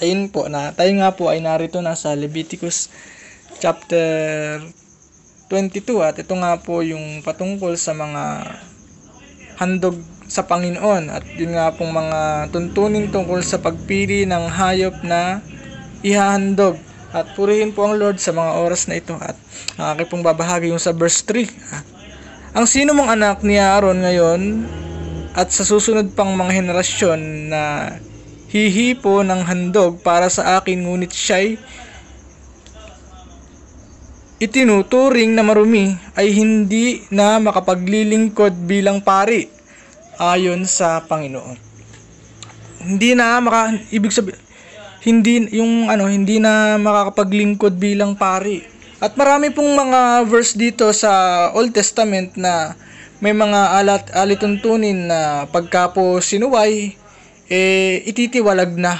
ayun po na tayo nga po ay narito na sa Leviticus chapter 22 at ito nga po yung patungkol sa mga handog sa Panginoon at yun nga pong mga tuntunin tungkol sa pagpili ng hayop na ihahandog. At purihin po ang Lord sa mga oras na ito at ang aking pong babahagi yung sa verse 3. Ang sino mong anak ni Aaron ngayon at sa susunod pang mga henerasyon na hihipo ng handog para sa akin ngunit siya'y itinuturing na marumi ay hindi na makapaglilingkod bilang pari ayon sa Panginoon. Ibig sabihin hindi na makakapaglingkod bilang pari. At marami pong mga verse dito sa Old Testament na may mga alituntunin na pagka po sinuway ititiwalag na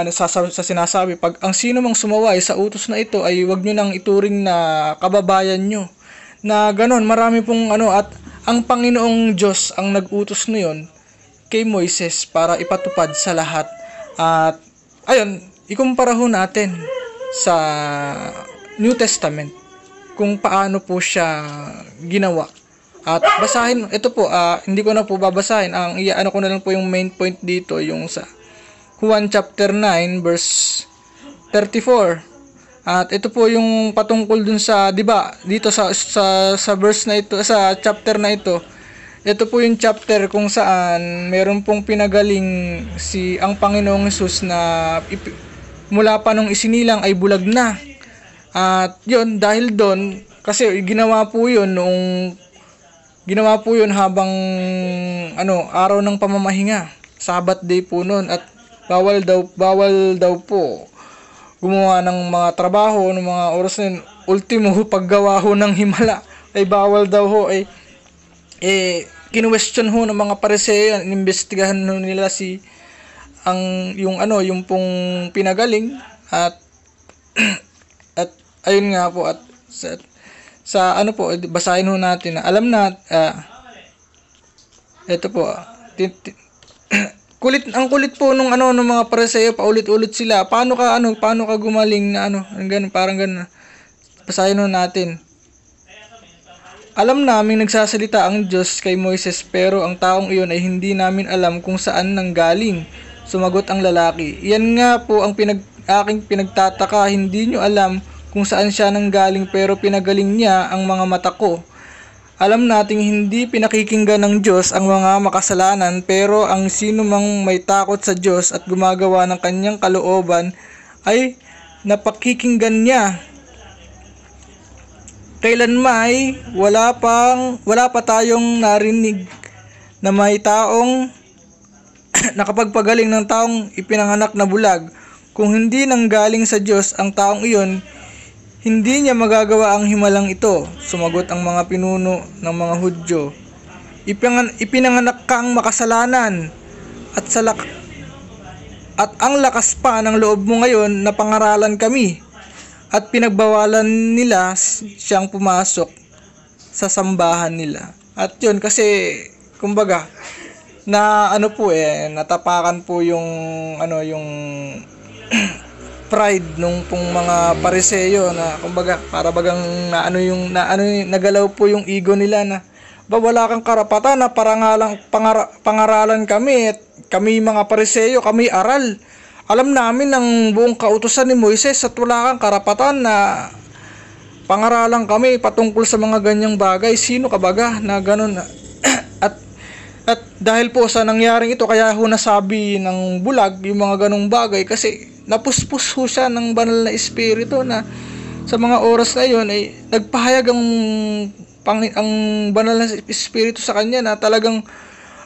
sa sinasabi, pag ang sino mang sumaway sa utos na ito ay wag nyo nang ituring na kababayan nyo. Na ganon, marami pong at ang Panginoong Diyos ang nag-utos na yon kay Moises para ipatupad sa lahat. At ayun, ikumpara ho natin sa New Testament kung paano po siya ginawa. At basahin, ito po, hindi ko na po babasahin. Ang ko na lang po yung main point dito, yung sa Juan chapter 9 verse 34. At ito po yung patungkol dun sa, 'di ba? Dito sa verse na ito, sa chapter na ito. Ito po yung chapter kung saan meron pong pinagaling ang Panginoong Hesus na mula pa nung isinilang ay bulag na. At yun, dahil doon, kasi ginawa po yun habang araw ng pamamahinga. Sabbath day po noon at bawal daw po gumawa ng mga trabaho ng mga oras na yun. Ultimo, paggawa ho ng himala ay bawal daw ho. Kinwestiyon ho ng mga Pariseo, inimbestigahan nila yung pong pinagaling at ayun nga po at sa basahin ho natin na alam na ito po ang kulit po nung mga Pariseo, paulit-ulit sila. Paano ka gumaling na ganun, parang ganun. Basahin ho natin. Alam namin nagsasalita ang Diyos kay Moises, pero ang taong iyon ay hindi namin alam kung saan nanggaling. Sumagot ang lalaki. Iyan nga po ang aking pinagtataka, hindi nyo alam kung saan siya nanggaling, pero pinagaling niya ang mga mata ko. Alam nating hindi pinakikinggan ng Diyos ang mga makasalanan, pero ang sino mang may takot sa Diyos at gumagawa ng kanyang kalooban ay napakikinggan niya. Kailanmay wala pa tayong narinig na may taong nakapagpagaling ng taong ipinanganak na bulag. Kung hindi nanggaling sa Diyos ang taong iyon, hindi niya magagawa ang himalang ito. Sumagot ang mga pinuno ng mga Hudyo. Ipinanganak ka ang makasalanan at ang lakas pa ng loob mo ngayon na pangaralan kami. At pinagbawalan nila siyang pumasok sa sambahan nila. At yun kasi kumbaga natapakan po yung pride nung pong mga Pariseo na kumbaga para bagang nagalaw po yung ego nila na wala kang karapatan na pangaralan kami at kami mga Pariseo, kami aral. Alam namin ng buong kautusan ni Moises at wala kang karapatan na pangaralan kami patungkol sa mga ganyang bagay. Sino ka baga na ganun? At dahil po sa nangyaring ito, kaya ho nasabi ng bulag yung mga ganong bagay kasi napuspos ho siya ng banal na espiritu na sa mga oras na yun ay nagpahayag ang banal na espiritu sa kanya na talagang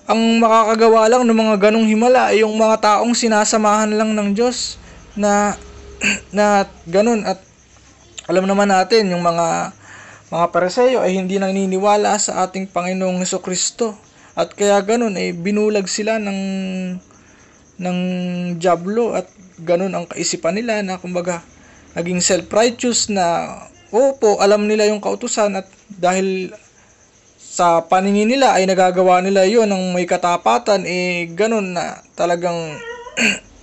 ang makakagawa lang ng mga ganong himala ay yung mga taong sinasamahan lang ng Diyos na ganun. At alam naman natin yung mga Pariseo ay hindi naniniwala sa ating Panginoong Hesukristo. At kaya ganun ay binulag sila ng diablo at ganun ang kaisipan nila na kumbaga naging self-righteous na alam nila yung kautusan at dahil sa paningin nila ay nagagawa nila yon ng may katapatan ganun na talagang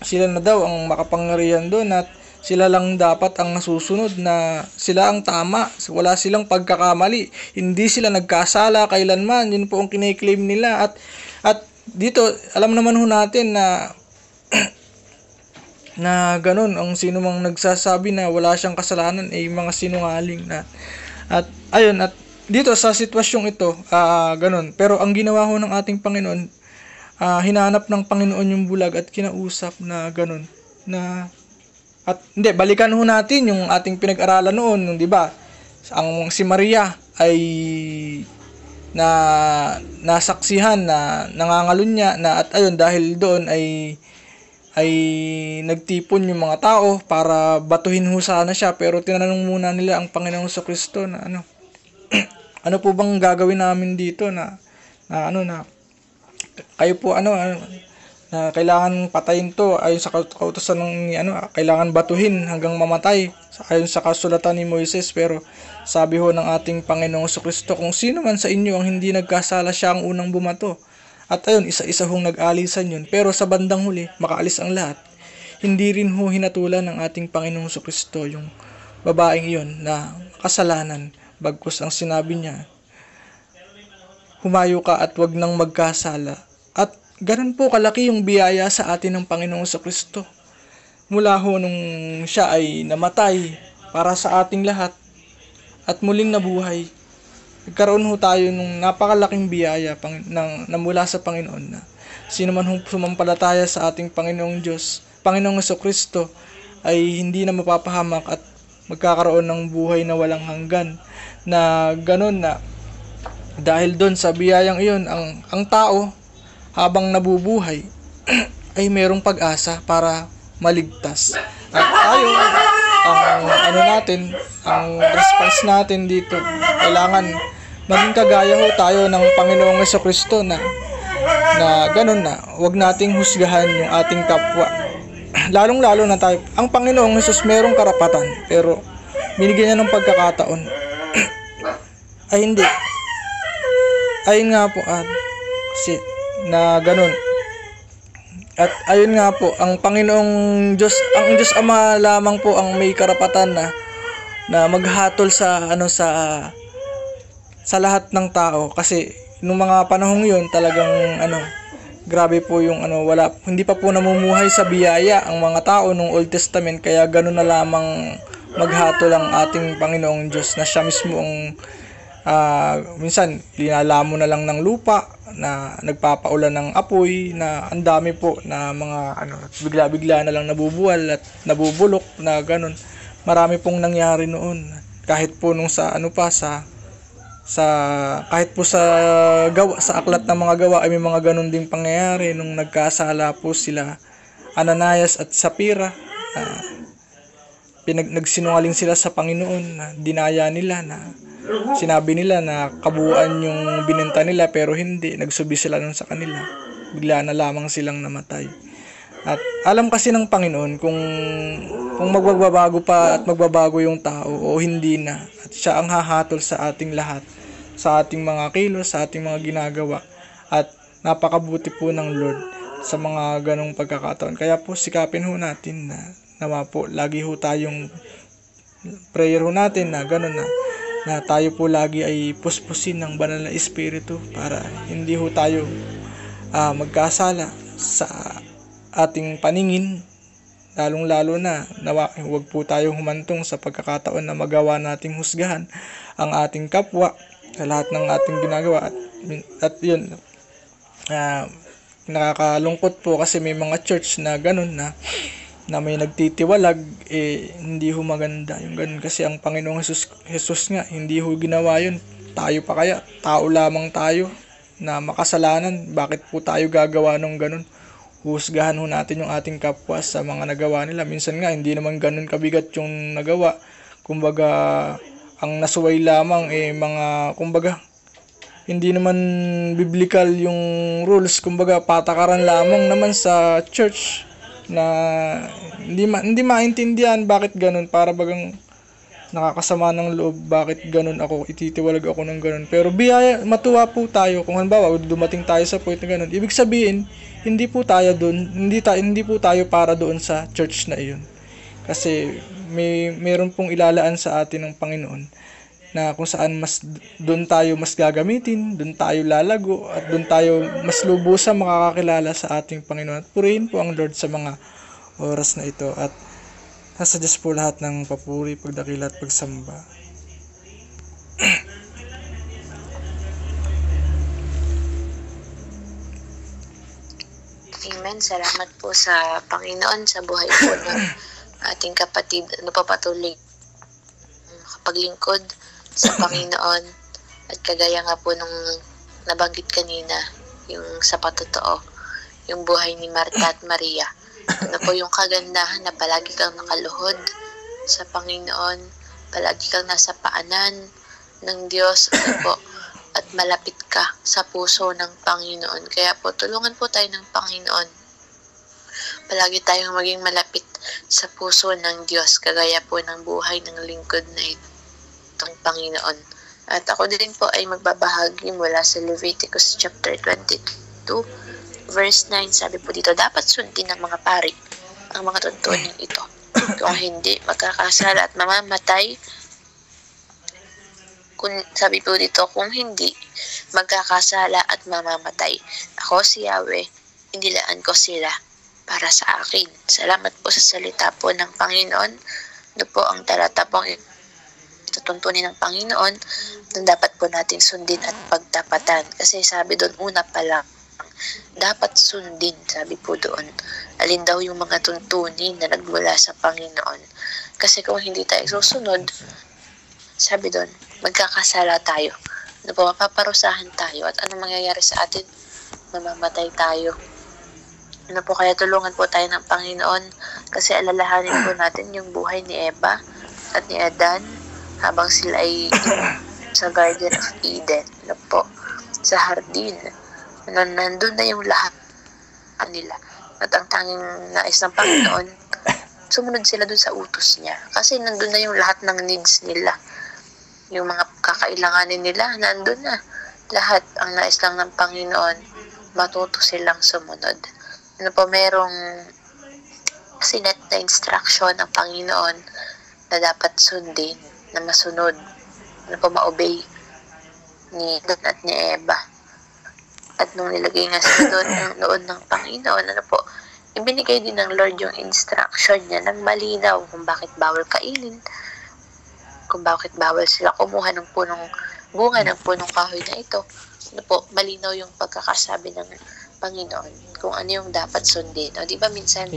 sila na daw ang makapangyarihan doon at sila lang dapat ang nasusunod, na sila ang tama, wala silang pagkakamali, hindi sila nagkasala kailanman. Yun po ang kiniklaim nila. At dito alam naman ho natin na na ganun, ang sino mang nagsasabi na wala siyang kasalanan ay mga sinungaling. At ayun, at dito sa sitwasyong ito, ganun. Pero ang ginawa ho ng ating Panginoon, hinanap ng Panginoon yung bulag at kinausap na ganun, na at hindi, balikan ho natin yung ating pinag-aralan noon, 'di ba? Ang si Maria ay nasaksihan na nangangalunya na, at ayun, dahil doon ay nagtipon yung mga tao para batuhin ho sana siya, pero tinanong muna nila ang Panginoong Kristo na ano po bang gagawin namin dito, na kayo po na kailangan patayin to ayon sa kautusan ng kailangan batuhin hanggang mamatay ayon sa kasulatan ni Moises. Pero sabi ho ng ating Panginoong Kristo, kung sino man sa inyo ang hindi nagkasala, siya ang unang bumato. At ayun, isa-isa hong nag-alisan yun. Pero sa bandang huli, makaalis ang lahat. Hindi rin ho hinatulan ng ating Panginoong Kristo yung babaeng iyon na kasalanan, bagkus ang sinabi niya, humayo ka at wag nang magkasala. At ganun po kalaki yung biyaya sa atin ng Panginoong Kristo. Mula ho nung siya ay namatay para sa ating lahat at muling nabuhay, nagkaroon ho tayo nung napakalaking biyaya na mula sa Panginoon, na sino man hong sumampalataya sa ating Panginoong Panginoong Kristo ay hindi na mapapahamak at magkakaroon ng buhay na walang hanggan. Na ganun, na dahil doon sa biyayang iyon, ang tao habang nabubuhay ay merong pag-asa para maligtas. At tayo, ang response natin dito, kailangan maging kagaya ho tayo ng Panginoong Kristo na ganun, na huwag nating husgahan yung ating kapwa. Lalong-lalo na tayo, ang Panginoong Jesus merong karapatan, pero binigyan niya ng pagkakataon ay hindi. Ayun nga po, kasi na ganun. At ayun nga po, ang Panginoong Diyos, ang Diyos Ama lamang po ang may karapatan na maghatol sa sa lahat ng tao. Kasi nung mga panahong yun, talagang grabe po yung hindi pa po namumuhay sa biyaya ang mga tao nung Old Testament, kaya ganun na lamang maghatol ang ating Panginoong Diyos, na siya mismo ang minsan linalamo na lang ng lupa, na nagpapaulan ng apoy, na ang dami po na mga bigla-bigla na lang nabubuwal at nabubulok, na ganun. Marami pong nangyari noon, kahit po nung kahit po sa aklat ng mga gawa ay may mga ganun ding pangyayari nung nagkasala po sila Ananias at Sapphira. Nagsinungaling sila sa Panginoon, na dinaya nila, na sinabi nila na kabuuan yung binenta nila, pero hindi, nagsubi sila nun sa kanila, bigla na lamang silang namatay. At alam kasi ng Panginoon kung magbabago pa at magbabago yung tao o hindi na, at siya ang hahatol sa ating lahat, sa ating mga kilos, sa ating mga ginagawa. At napakabuti po ng Lord sa mga ganong pagkakataon. Kaya po sikapin ho natin na nawa po lagi ho tayong prayer ho natin na gano'n, na tayo po lagi ay puspusin ng banal na espiritu para hindi ho tayo magkasala sa ating paningin, lalong-lalo na huwag po tayong humantong sa pagkakataon na magawa nating husgahan ang ating kapwa sa lahat ng ating ginagawa. At yun, nakakalungkot po kasi may mga church na ganun, na may nagtitiwalag, hindi ho maganda yung ganun, kasi ang Panginoong Jesus nga hindi ho ginawa yun. Tayo pa kaya, tao lamang tayo na makasalanan, bakit po tayo gagawa ng ganun? Husgahan ho natin yung ating kapwa sa mga nagawa nila. Minsan nga hindi naman ganun kabigat yung nagawa, kumbaga ang nasuway lamang kumbaga hindi naman biblical yung rules, kumbaga patakaran lamang naman sa church, na hindi maintindihan bakit ganun, para bagang nakakasama ng loob, bakit ganun ako, ititiwalag ako ng ganun. Pero biyaya, matuwa po tayo kung halimbawa dumating tayo sa point na ganun. Ibig sabihin, hindi po tayo doon, hindi po tayo para doon sa church na iyon. Kasi meron pong ilalaan sa atin ng Panginoon na kung saan doon tayo mas gagamitin, doon tayo lalago, at doon tayo mas lubusang makakakilala sa ating Panginoon. At purihin po ang Lord sa mga oras na ito, at nasa Diyos po lahat ng papuri, pagdakila at pagsamba. Amen. Salamat po sa Panginoon sa buhay po ng ating kapatid. Patuloy kapaglingkod sa Panginoon, at kagaya nga po nung nabanggit kanina, yung sa patotoo, yung buhay ni Marta at Maria. Ano po yung kagandahan na palagi kang nakaluhod sa Panginoon, palagi kang nasa paanan ng Diyos, ano po, at malapit ka sa puso ng Panginoon. Kaya po, tulungan po tayo ng Panginoon. Palagi tayong maging malapit sa puso ng Diyos, kagaya po ng buhay ng lingkod na itong Panginoon. At ako din po ay magbabahagi mula sa Leviticus chapter 22, verse 9. Sabi po dito, dapat sundin ng mga pari ang mga tuntunin ito. Kung hindi, magkakasala at mamamatay. Sabi po dito, kung hindi, magkakasala at mamamatay. Ako si Yahweh, inilaan ko sila para sa akin. Salamat po sa salita po ng Panginoon. Ito po ang talata pong tutuntunin ng Panginoon na dapat po natin sundin at pagtapatan. Kasi sabi doon, una pa lang, dapat sundin, sabi po doon. Alin daw yung mga tuntunin na nagmula sa Panginoon. Kasi kung hindi tayo susunod, sabi doon, magkakasala tayo. Ano po, mapaparusahan tayo. At anong mangyayari sa atin? Mamamatay tayo. Ano po, kaya tulungan po tayo ng Panginoon, kasi alalahanin po natin yung buhay ni Eva at ni Adan habang sila ay sa Garden of Eden. Ano po, sa hardin. Nandun na yung lahat nila. At ang tanging nais ng Panginoon, sumunod sila dun sa utos niya. Kasi nandun na yung lahat ng needs nila. Yung mga kakailanganin nila, nandun na. Lahat ang nais lang ng Panginoon, matuto silang sumunod. Ano po, merong sinet na instruction ng Panginoon na dapat sundin, na masunod, ano po, ma-obey ni Adan at ni Eva. At nung nilagay nga sila doon ng noon ng Panginoon, ano po, ibinigay din ng Lord yung instruction niya ng malinaw kung bakit bawal kainin, kung bakit bawal sila kumuha ng bunga ng punong kahoy na ito. Ano po, malinaw yung pagkakasabi ng Panginoon kung ano yung dapat sundin. O, di ba minsan,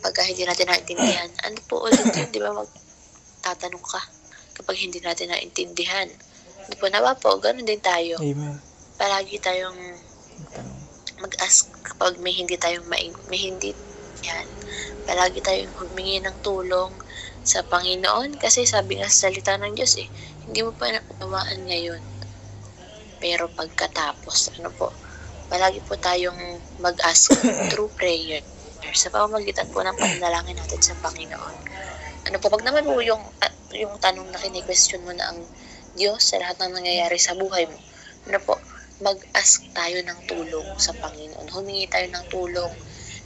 pagka hindi natin naintindihan, ano po ulit yun, di ba, magtatanong ka kapag hindi natin naintindihan. Di po, nawa po, ganun din tayo. Amen. Palagi tayong mag-ask kapag may hindi yan. Palagi tayong humingi ng tulong sa Panginoon, kasi sabi nga sa salita ng Diyos, hindi mo pa naunawaan ngayon. Pero pagkatapos, ano po, palagi po tayong mag-ask through prayer sa pamamagitan po ng panalangin natin sa Panginoon. Ano po, pag naman po yung tanong na kini-question mo na ang Diyos sa lahat ng nangyayari sa buhay mo, ano po, mag-ask tayo ng tulong sa Panginoon. Humingi tayo ng tulong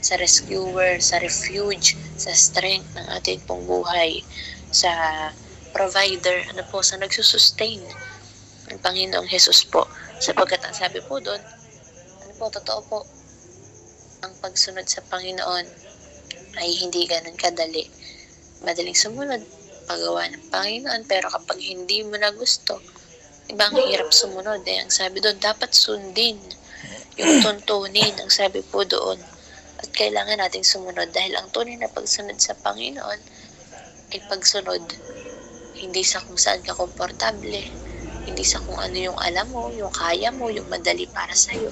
sa rescuer, sa refuge, sa strength ng ating pong buhay, sa provider, ano po, sa nagsusustain ng Panginoong Jesus po. Sapagkat ang sabi po doon, ano po, totoo po, ang pagsunod sa Panginoon ay hindi ganun kadali. Madaling sumunod, paggawa ng Panginoon, pero kapag hindi mo na gusto, ibang hirap sumunod. Ang sabi doon, dapat sundin yung tuntunin, ang sabi po doon. At kailangan nating sumunod dahil ang tunay na pagsunod sa Panginoon ay pagsunod hindi sa kung saan ka komportable, hindi sa kung ano yung alam mo, yung kaya mo, yung madali para sa'yo,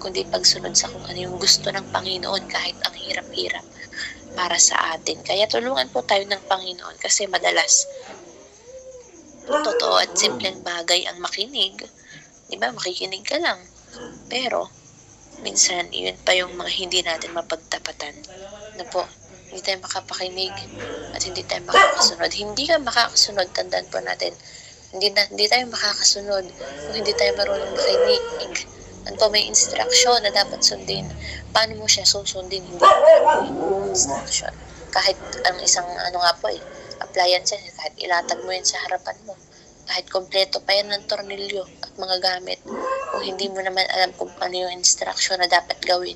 kundi pagsunod sa kung ano yung gusto ng Panginoon kahit ang hirap-hirap para sa atin. Kaya tulungan po tayo ng Panginoon, kasi madalas totoo at simpleng bagay ang makinig. Diba? Makikinig ka lang. Pero minsan, yun pa yung mga hindi natin mapagtapatan. Na po, hindi tayo makapakinig, at hindi tayo makakasunod. Hindi ka makakasunod, tandaan po natin. Hindi tayo makakasunod kung hindi tayo marunong makinig. Ano po, may instruction na dapat sundin. Paano mo siya susundin? Hindi mo instruction. Kahit ang isang appliance, kahit ilatag mo yan sa harapan mo, kahit kompleto pa yan ng tornilyo at mga gamit, kung hindi mo naman alam kung ano yung instruction na dapat gawin,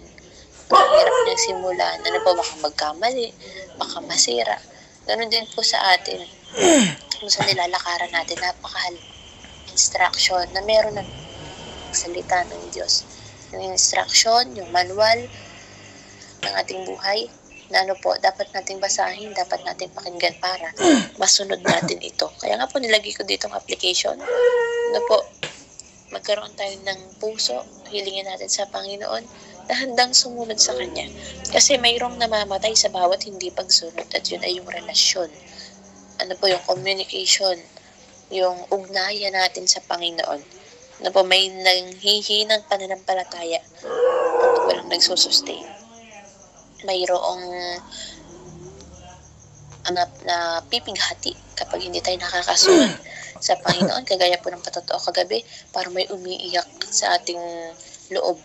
ang hirap niyang simulan. Ano po, baka magkamali, baka masira. Ganun din po sa atin. Kung sa nilalakaran natin, napakahal instruction na meron na salita ng Diyos. Yung instruction, yung manual ng ating buhay, na dapat nating basahin, dapat nating pakinggan para masunod natin ito. Kaya nga po nilagay ko dito ang application. Magkaroon tayo ng puso, hilingin natin sa Panginoon na handang sumunod sa Kanya. Kasi mayroong namamatay sa bawat hindi pagsunod, at yun ay yung relasyon. Yung communication, yung ugnayan natin sa Panginoon. May nanghihinang pananampalataya at walang nagsusustain. Mayroong na pipighati kapag hindi tayo nakakasunod sa Panginoon, kagaya po ng patotoo kagabi, para may umiiyak sa ating loob.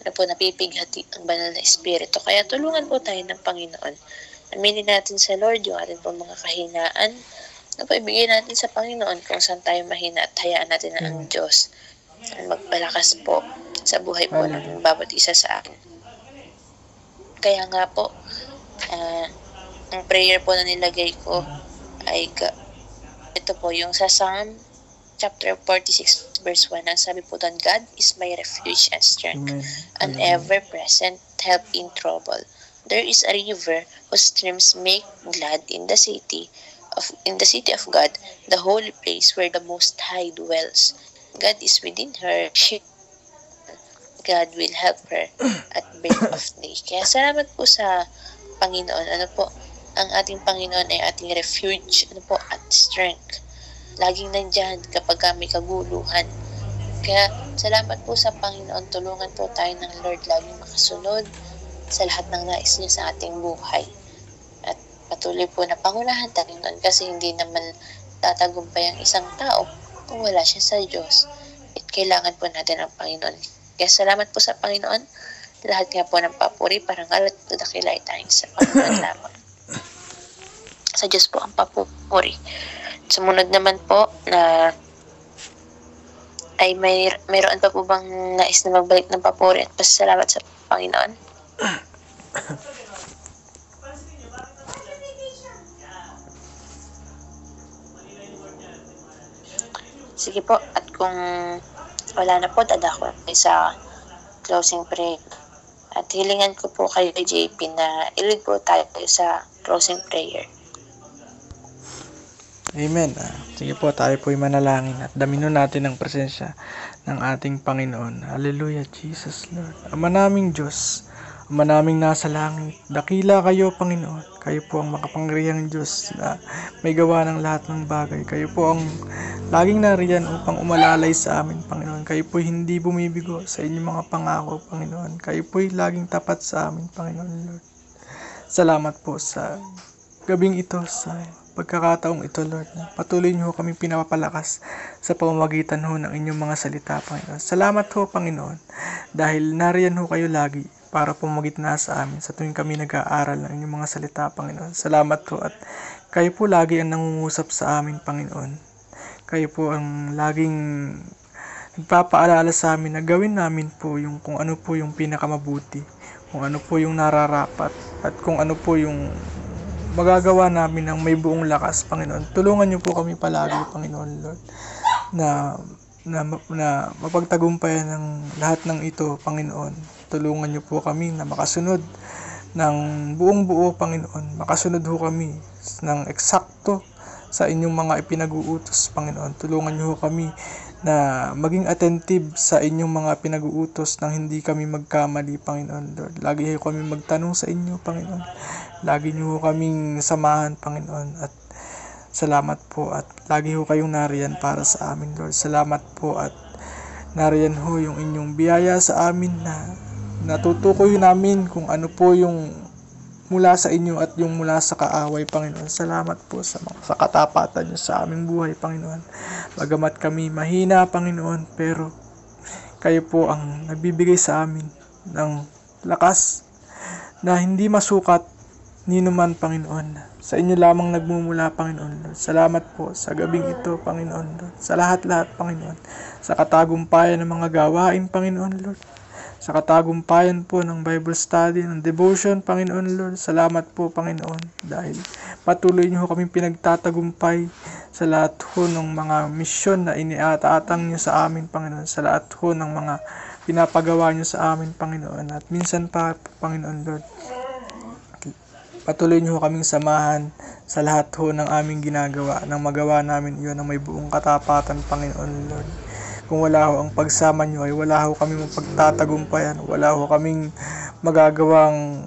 Napipighati ang banal na espiritu. Kaya tulungan po tayo ng Panginoon. Aminin natin sa Lord yung ating po mga kahinaan. Ibigay natin sa Panginoon kung saan tayo mahina, at hayaan natin na ang Diyos ang magpalakas po sa buhay po ng bawat isa sa akin. Kaya nga po, ang prayer po na nilagay ko ay ito po, yung sa Psalm chapter 46 verse 1, ang sabi po doon, God is my refuge and strength, an ever-present help in trouble. There is a river whose streams make glad in the city of God, the holy place where the Most High dwells. God is within her. God will help her at break of day. Kaya salamat po sa Panginoon. Ang ating Panginoon ay ating refuge, at strength. Laging nandyan kapag may kaguluhan. Kaya salamat po sa Panginoon. Tulungan po tayo ng Lord laging makasunod sa lahat ng nais niya sa ating buhay. At patuloy po na pangunahan tayo nun, kasi hindi naman tatagumpay ang isang tao kung wala siya sa Diyos. At kailangan po natin ang Panginoon. Kaya salamat po sa Panginoon. Lahat nga po ng papuri, parangal at dakilay tayong sa Panginoon lamang. Sa Diyos po ang papuri. Sumunod naman po na ay mayroon pa po bang nais na magbalik ng papuri at pasalamat sa Panginoon? Sige po, at kung wala na po, dadako sa closing prayer. At hilingan ko po kayo kay JP na ilig po tayo sa closing prayer. Amen. Sige po, tayo po'y manalangin at daminin natin ang presensya ng ating Panginoon. Hallelujah, Jesus Lord. Ama naming Diyos, Ama naming nasa langit, dakila kayo, Panginoon. Kayo po ang makapangyarihang Diyos na may gawa ng lahat ng bagay. Kayo po ang laging nariyan upang umalalay sa amin, Panginoon. Kayo po'y hindi bumibigo sa inyong mga pangako, Panginoon. Kayo po'y laging tapat sa amin, Panginoon Lord. Salamat po sa gabing ito, sa pagkakataong ito, Lord. Patuloy niyo kami pinapapalakas sa pamamagitan ho ng inyong mga salita, Panginoon. Salamat ho, Panginoon, dahil nariyan ho kayo lagi para pumagitna sa amin sa tuwing kami nag-aaral ng inyong mga salita, Panginoon. Salamat po, at kayo po lagi ang nangungusap sa amin, Panginoon. Kayo po ang laging nagpapaalala sa amin na gawin namin po yung kung ano po yung pinakamabuti, kung ano po yung nararapat, at kung ano po yung magagawa namin ng may buong lakas, Panginoon. Tulungan niyo po kami palagi, Panginoon Lord, na mapagtagumpayan ng lahat ng ito, Panginoon. Tulungan niyo po kami na makasunod ng buong buo, Panginoon. Makasunod ho kami ng eksakto sa inyong mga ipinag-uutos, Panginoon. Tulungan niyo ho kami na maging attentive sa inyong mga pinag-uutos nang hindi kami magkamali, Panginoon Lord. Lagi ho kami magtanong sa inyo, Panginoon. Lagi niyo ho kaming samahan, Panginoon. At salamat po, at lagi ho kayong nariyan para sa amin, Lord. Salamat po, at nariyan ho yung inyong biyaya sa amin na natutukoy namin kung ano po yung mula sa inyo at yung mula sa kaaway, Panginoon. Salamat po sa katapatan niyo sa aming buhay, Panginoon. Bagamat kami mahina, Panginoon, pero kayo po ang nagbibigay sa amin ng lakas na hindi masukat ni naman, Panginoon. Sa inyo lamang nagmumula, Panginoon Lord. Salamat po sa gabing ito, Panginoon Lord. Sa lahat-lahat, Panginoon. Sa katagumpayan ng mga gawain, Panginoon Lord. Sa katagumpayan po ng Bible study, ng devotion, Panginoon Lord. Salamat po, Panginoon, dahil patuloy niyo kaming pinagtatagumpay sa lahat ho ng mga misyon na iniatatang niyo sa amin, Panginoon. Sa lahat ho ng mga pinapagawa niyo sa amin, Panginoon. At minsan pa, Panginoon Lord, patuloy niyo kaming samahan sa lahat ho ng aming ginagawa, nang magawa namin iyon ng may buong katapatan, Panginoon Lord. Kung wala ho ang pagsama niyo ay wala ho kami mapagtatagumpayan, wala ho kaming magagawang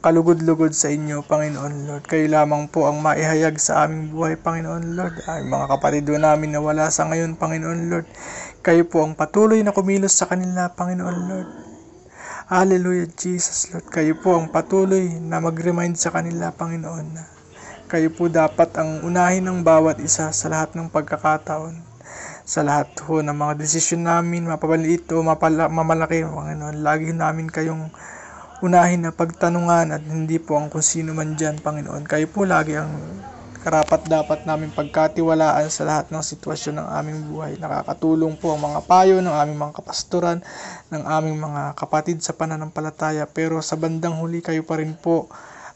kalugod-lugod sa inyo, Panginoon Lord. Kayo lamang po ang maihayag sa aming buhay, Panginoon Lord. Ay mga kapatid namin na wala sa ngayon, Panginoon Lord. Kayo po ang patuloy na kumilos sa kanila, Panginoon Lord. Hallelujah, Jesus Lord. Kayo po ang patuloy na mag-remind sa kanila, Panginoon. Kayo po dapat ang unahin ng bawat isa sa lahat ng pagkakataon. Sa lahat ho ng mga desisyon namin, mapabaliit o mamalaki, Panginoon. Lagi namin kayong unahin na pagtanungan at hindi po ang kung sino man dyan, Panginoon. Kayo po lagi ang karapat-dapat namin pagkatiwalaan sa lahat ng sitwasyon ng aming buhay. Nakakatulong po ang mga payo ng aming mga kapastoran, ng aming mga kapatid sa pananampalataya. Pero sa bandang huli, kayo pa rin po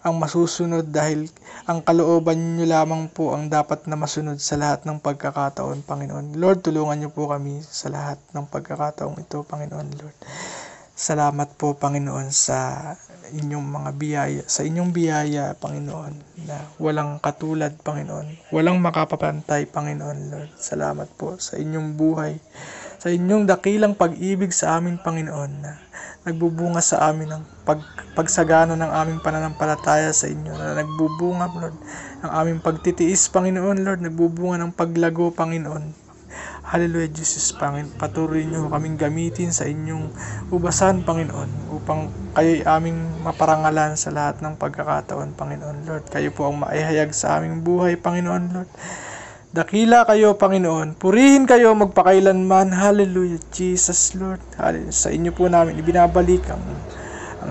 ang masusunod dahil ang kalooban niyo lamang po ang dapat na masunod sa lahat ng pagkakataon, Panginoon. Lord, tulungan niyo po kami sa lahat ng pagkakataong ito, Panginoon Lord. Salamat po, Panginoon, sa inyong mga biyaya, sa inyong biyaya, Panginoon, na walang katulad, Panginoon. Walang makapapantay, Panginoon Lord. Salamat po sa inyong buhay, sa inyong dakilang pag-ibig sa amin, Panginoon, na nagbubunga sa amin ng pagsagana ng aming pananampalataya sa inyo, na nagbubunga, Lord, ng aming pagtitiis, Panginoon, Lord, nagbubunga ng paglago, Panginoon. Hallelujah, Jesus, Panginoon. Patuloy niyo kaming gamitin sa inyong ubasan, Panginoon, upang kayo'y aming maparangalan sa lahat ng pagkakataon, Panginoon, Lord. Kayo po ang maihayag sa aming buhay, Panginoon, Lord. Dakila kayo, Panginoon. Purihin kayo magpakailanman. Hallelujah, Jesus, Lord. Hallelujah. Sa inyo po namin ibinabalik ang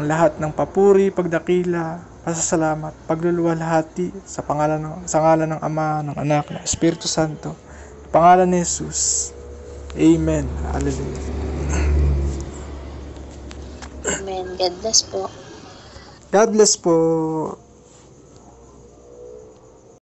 lahat ng papuri, pagdakila, pasasalamat, pagluluwalhati sa ngalan ng Ama, ng Anak, ng Espiritu Santo. Pangalan ni Jesus. Amen. Hallelujah. Amen. God bless po. God bless po.